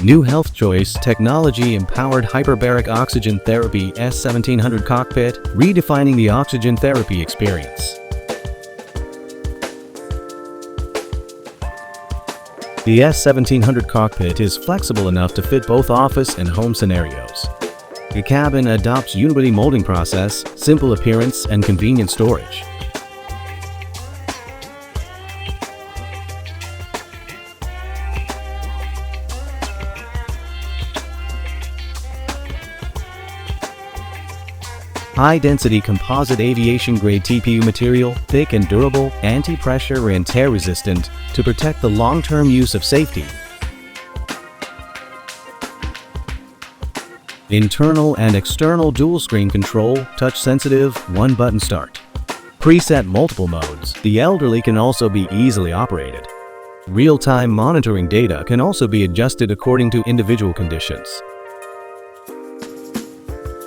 New health choice, technology-empowered hyperbaric oxygen therapy S1700 cockpit, redefining the oxygen therapy experience. The S1700 cockpit is flexible enough to fit both office and home scenarios. The cabin adopts Unity molding process, simple appearance, and convenient storage. High-density composite aviation-grade TPU material, thick and durable, anti-pressure and tear-resistant to protect the long-term use of safety. Internal and external dual-screen control, touch-sensitive, one-button start. Preset multiple modes. The elderly can also be easily operated. Real-time monitoring data can also be adjusted according to individual conditions.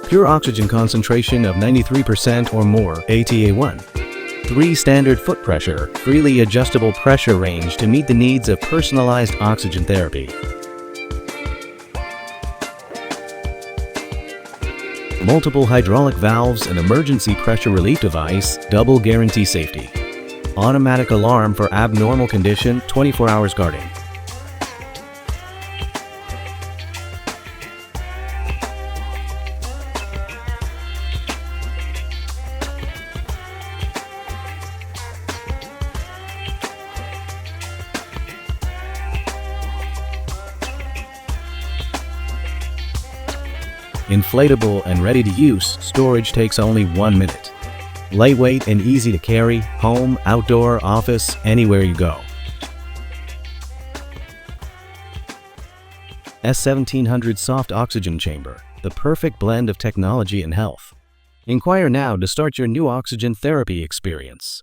Pure oxygen concentration of 93% or more, ATA1. 3 standard foot pressure, freely adjustable pressure range to meet the needs of personalized oxygen therapy. Multiple hydraulic valves and emergency pressure relief device, double guarantee safety. Automatic alarm for abnormal condition, 24 hours guarding. Inflatable and ready to use, storage takes only 1 minute. Lightweight and easy to carry, home, outdoor, office, anywhere you go. S1700 Soft Oxygen Chamber, the perfect blend of technology and health. Inquire now to start your new oxygen therapy experience.